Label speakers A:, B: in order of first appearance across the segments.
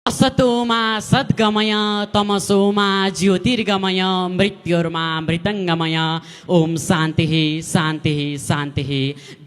A: असतोमा सद्गमय तमसोमा ज्योतिर्गमय मृत्युर्मा मृतङ्गमय ओम शान्ति शान्ति शान्ति।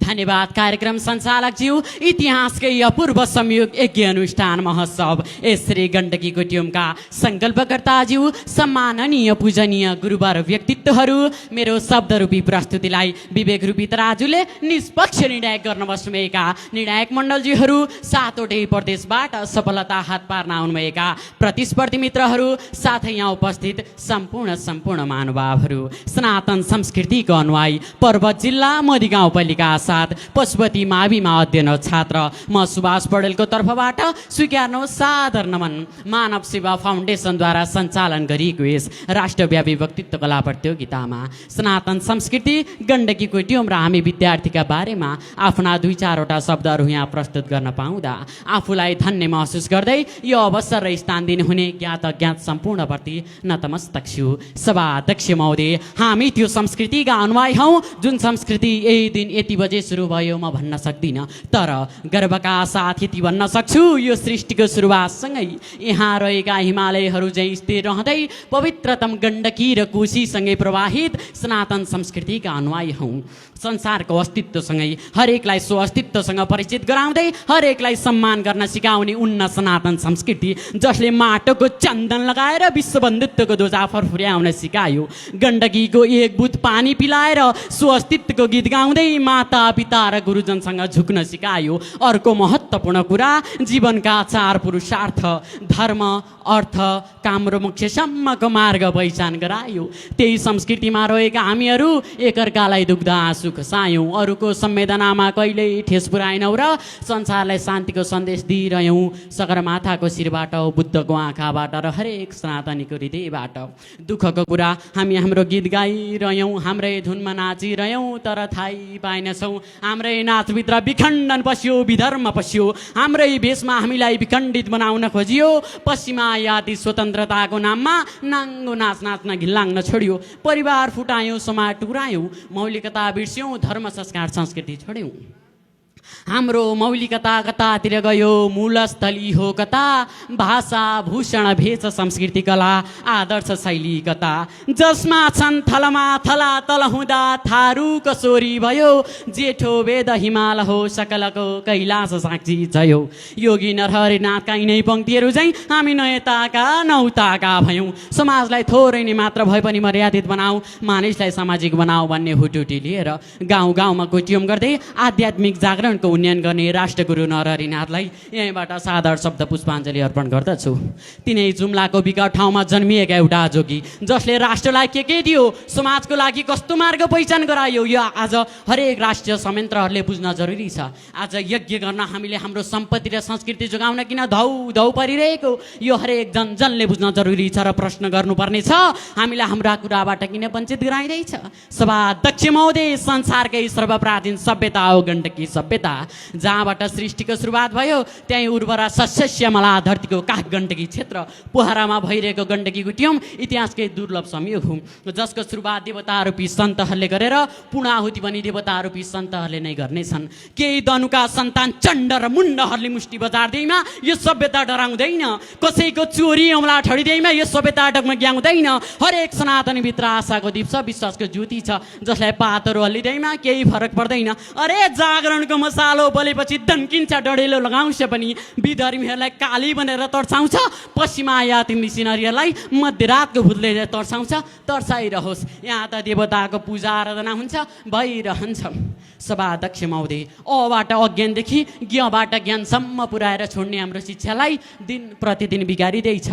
A: धन्यवाद कार्यक्रम सञ्चालकज्यू। इतिहासकै अपूर्व संयोग यज्ञ अनुष्ठान महोत्सव श्री गण्डकीको टिमका सङ्कल्पकर्ताज्यू, सम्माननीय पूजनीय गुरुवर व्यक्तित्वहरू, मेरो शब्दरूपी प्रस्तुतिलाई विवेकरूपी तराजुले निष्पक्ष निर्णय गर्न बस्नुभएका निर्णायक मण्डलजीहरू, सातवटै प्रदेशबाट सफलता हात पार्न आउनुभएका प्रतिस्पर्धी मित्रहरू, साथै यहाँ उपस्थित सम्पूर्ण महानुभावहरू, सनातन संस्कृतिको अनुयायी, पर्वत जिल्ला मोदी गाउँपालिका साथ पशुपति माविमा अध्ययन छात्र म सुभाष पौडेलको तर्फबाट स्वीकार्नु सादर नमन। मानव सेवा फाउन्डेसनद्वारा सञ्चालन गरिएको यस राष्ट्रव्यापी वक्तृत्व कला प्रतियोगितामा सनातन संस्कृति, गण्डकीको टिम र हामी विद्यार्थीका बारेमा आफ्ना 2-4वटा शब्दहरू यहाँ प्रस्तुत गर्न पाउँदा आफूलाई धन्य महसुस गर्दै यो अवसर र स्थान दिनुहुने ज्ञात अज्ञात सम्पूर्णप्रति नतमस्तक छु। सभाध्यक्ष महोदय, हामी त्यो संस्कृतिका अनुयायी हौँ जुन संस्कृति यही दिन यति बजे सुरु भयो म भन्न सक्दिनँ, तर गर्वका साथ यति भन्न सक्छु यो सृष्टिको सुरुवातसँगै यहाँ रहेका हिमालयहरू चाहिँ स्थिर रहँदै पवित्रतम गण्डकी र कोशीसँगै प्रवाहित सनातन संस्कृतिका अनुयायी हौँ। संसारको अस्तित्वसँगै हरेकलाई सो अस्तित्वसँग परिचित गराउँदै हरेकलाई सम्मान गर्न सिकाउने उन्न सनातन संस्कृति जसले माटोको चन्दन लगाएर विश्व बन्धुत्वको ध्वजा फरफुर्याउन सिकायो, गण्डकीको एक बुँद पानी पिलाएर सो अस्तित्वको गीत गाउँदै माता पिता र गुरुजनसँग झुक्न सिकायो। अर्को महत्त्वपूर्ण कुरा, जीवनका 4 पुरुषार्थ धर्म अर्थ काम र मोक्षसम्मको मार्ग पहिचान गरायो। त्यही संस्कृतिमा रहेका हामीहरू एकअर्कालाई दुख्दा आँसु खसायौँ, अरूको संवेदनामा कहिल्यै ठेस पुर्याएनौँ र संसारलाई शान्तिको सन्देश दिइरह्यौँ। सगरमाथाको शिरबाट, बुद्धको आँखाबाट र हरेक सनातनीको हृदयबाट। दुःखको कुरा, हामी हाम्रो गीत गाइरह्यौँ, हाम्रै धुनमा नाचिरह्यौँ, तर थाहै पाएनछौँ हाम्रै नाचभित्र विखण्डन पस्यो, विधर्म पस्यो, हाम्रै भेषमा हामीलाई विखण्डित बनाउन खोजियो। पश्चिमा यादी स्वतन्त्रताको नाममा नाङ्गो नाच नाच्न घिल्लाङ्न छोड्यो, परिवार फुटायौँ, समाज टुरायौँ, मौलिकता बिर्स्यौँ, धर्म संस्कार संस्कृति छोड्यौँ। हाम्रो मौलिकता कतातिर गयो, मूलस्थली हो कता, भाषा भूषण भेष संस्कृति कला आदर्श शैली कता, जसमा छन् थलमा थला तल हुँदा थारू कसोरी भयो, जेठो वेद हिमाल हो सकलको कैलाश साक्षी जयो। योगी नरहरिनाथका यिनै पङ्क्तिहरू चाहिँ हामी नयताका नौताका भयौँ। समाजलाई थोरै नै मात्र भए पनि मर्यादित बनाऊ, मानिसलाई सामाजिक बनाऊ भन्ने हुटुटी लिएर गाउँ गाउँमा कोट्यम गर्दै आध्यात्मिक जागरणको उन्नयन गर्ने राष्ट्रगुरु नरहरिनाथलाई यहीँबाट सादर शब्द पुष्पाञ्जली अर्पण गर्दछु। तिनै जुम्लाको विकट ठाउँमा जन्मिएका एउटा जोगी जसले राष्ट्रलाई के दियो, समाजको लागि कस्तो मार्ग पहिचान गरायो, यो आज हरेक राष्ट्रिय संयन्त्रहरूले बुझ्न जरुरी छ। आज यज्ञ गर्न हामीले हाम्रो सम्पत्ति र संस्कृति जोगाउन किन धौ धौ परिरहेको, यो हरेक जनले बुझ्न जरुरी छ र प्रश्न गर्नुपर्ने छ, हामीलाई हाम्रा कुराबाट किन वञ्चित गराइँदैछ। सभाध्यक्ष महोदय, संसारकै सर्वप्राचीन सभ्यता हो गण्डकी सभ्यता, जहाँबाट सृष्टिको सुरुवात भयो त्यही उर्वरा सस्यश्यामला धरतीको काख गण्डकी क्षेत्र, पोखरामा भइरहेको गण्डकीको टिम इतिहासकै दुर्लभ संयोग हो, जसको सुरुवात देवतारूपी सन्तहरूले गरेर पूर्णाहुति पनि देवतारूपी सन्तहरूले नै गर्नेछन्। केही दनुका सन्तान चण्ड र मुण्डहरूले मुष्टि बजार्दैमा यो सभ्यता डराउँदैन, कसैको चोरी अमला ठडिँदैमा यो सभ्यता डगमग्याउँदैन। हरेक सनातनीभित्र आशाको दीप छ, विश्वासको ज्योति छ, जसलाई पातहरू हल्लिँदैमा केही फरक पर्दैन। अरे जागरणको मसालो बलेपछि दन्किन्छ, डढेलो लगाउँछ पनि विधर्मीहरूलाई काली भनेर तर्साउँछ, पश्चिमा यात्री मिसिनरीहरूलाई मध्यरातको भूतले तर्साउँछ, तर्साइरहोस्, यहाँ त देवताको पूजा आराधना हुन्छ, भइरहन्छ। सभाध्यक्ष महोदय, अबाट अज्ञानदेखि ज्ञबाट ज्ञानसम्म पुर्याएर छोड्ने हाम्रो शिक्षालाई दिन प्रतिदिन बिगारिँदैछ।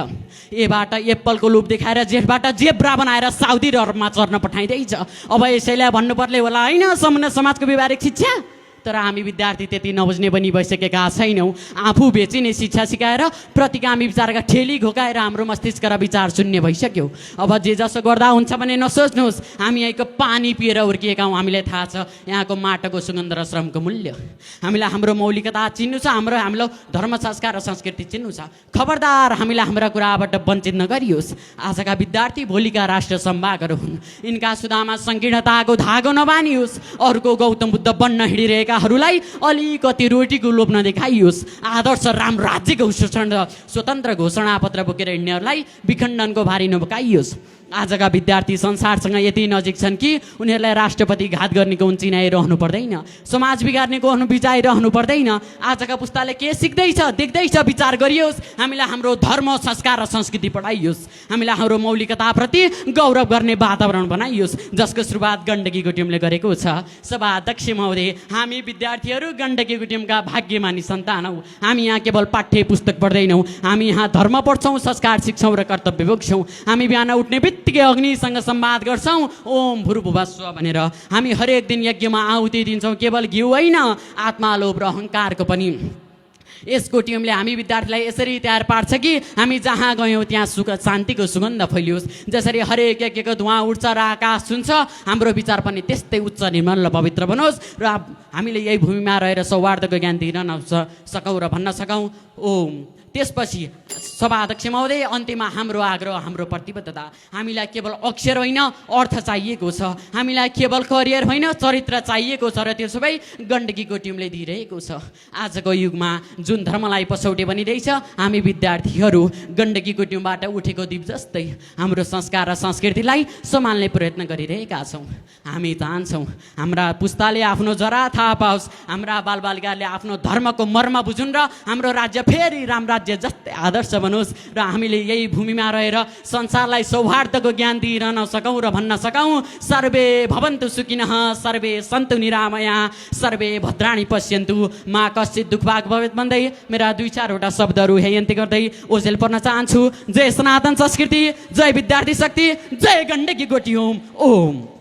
A: एबाट एप्पलको लोभ देखाएर जेठबाट जेब्रा बनाएर साउदी अरबमा चर्न पठाइँदैछ। अब यसैलाई भन्नुपर्ने होला होइन सामान्य समाजको व्यवहारिक शिक्षा, तर हामी विद्यार्थी त्यति नबुझ्ने पनि भइसकेका छैनौँ। आफू बेचिने शिक्षा सिकाएर प्रतिगामी विचारका ठेली घोकाएर हाम्रो मस्तिष्क र विचार शून्य भइसक्यो। अब जे जसो गर्दा हुन्छ भने नसोच्नुहोस्, हामी यहीँको पानी पिएर हुर्किएका हौँ, हामीलाई थाहा छ यहाँको माटोको सुगन्ध र श्रमको मूल्य। हामीलाई हाम्रो मौलिकता चिन्नु छ, हाम्रो धर्म संस्कार र संस्कृति चिन्नु छ। खबरदार हामीलाई हाम्रा कुराबाट वञ्चित नगरियोस्। आजका विद्यार्थी भोलिका राष्ट्र सम्भागहरू हुन्, यिनका सुधामा सङ्कीर्णताको धागो नबानियोस्। अरूको गौतम बुद्ध बन्न हिँडिरहेका बच्चाहरूलाई अलिकति रोटीको लोभ नदेखाइयोस्। आदर्श राम राज्यको शोषण र स्वतन्त्र घोषणापत्र बोकेर हिँड्नेहरूलाई विखण्डनको भारी नबोकाइयोस्। आजका विद्यार्थी संसारसँग यति नजिक छन् कि उनीहरूलाई राष्ट्रपति घात गर्नेको चिनाइरहनु पर्दैन, समाज बिगार्नेको बिचाइरहनु पर्दैन। आजका पुस्ताले के सिक्दैछ, देख्दैछ, विचार गरियोस्। हामीलाई हाम्रो धर्म, संस्कार र संस्कृति पढाइयोस्। हामीलाई हाम्रो मौलिकताप्रति गौरव गर्ने वातावरण बनाइयोस्, जसको सुरुवात गण्डकीको टिमले गरेको छ। सभा अध्यक्ष महोदय, हामी विद्यार्थीहरू गण्डकीको टिमका भाग्यमानी सन्तान हौ। हामी यहाँ केवल पाठ्य पुस्तक पढ्दैनौँ, हामी यहाँ धर्म पढ्छौँ, संस्कार सिक्छौँ र कर्तव्य बोक्छौँ। हामी बिहान उठ्ने बित्तिकै अग्निसँग संवाद गर्छौँ, ओम भूर्भुवः स्वः भनेर। हामी हरेक दिन यज्ञमा आहुति दिन्छौँ, केवल घिउ होइन, आत्मा, लोभ र अहङ्कारको पनि। यसको टिमले हामी विद्यार्थीलाई यसरी तयार पार्छ कि हामी जहाँ गयौँ त्यहाँ शान्तिको सुगन्ध फैलियोस्। जसरी हरेक यज्ञको धुवाँ उठ्छ र आकाश छुन्छ, हाम्रो विचार पनि त्यस्तै उच्च, निर्मल र पवित्र बनोस् र हामीले यही भूमिमा रहेर सौहार्दको ज्ञान दिन सकौँ र भन्न सकौँ ओम। त्यसपछि सभा अध्यक्ष महोदय, अन्त्यमा हाम्रो आग्रह, हाम्रो प्रतिबद्धता, हामीलाई केवल अक्षर होइन अर्थ चाहिएको छ। हामीलाई केवल करियर होइन चरित्र चाहिएको छ र त्यसो भए गण्डकीको टिमले दिइरहेको छ। आजको युगमा जुन धर्मलाई पछौटे बनिँदैछ, हामी विद्यार्थीहरू गण्डकीको टिमबाट उठेको दीप जस्तै हाम्रो संस्कार र संस्कृतिलाई सम्हाल्ने प्रयत्न गरिरहेका छौँ। हामी चाहन्छौँ हाम्रा पुस्ताले आफ्नो जरा थाहा पाओस्, हाम्रा बालबालिकाले आफ्नो धर्मको मर्म बुझुन् र हाम्रो राज्य फेरि राम राज्य जस्तै आदर्श बनोस् र हामीले यही भूमिमा रहेर संसारलाई सौहार्दको ज्ञान दिइरहन सकौँ र भन्न सकौँ सर्वे भवन्तु सुखिनः, सर्वे सन्तु निरामया, सर्वे भद्राणि पश्यन्तु, मा कश्चित् दुःखभाग भवेत् भन्दै मेरा 2-4वटा शब्दहरू हेयन्ती गर्दै ओझेल पर्न चाहन्छु। जय सनातन संस्कृति, जय विद्यार्थी शक्ति, जय गण्डकी गोटी ओम।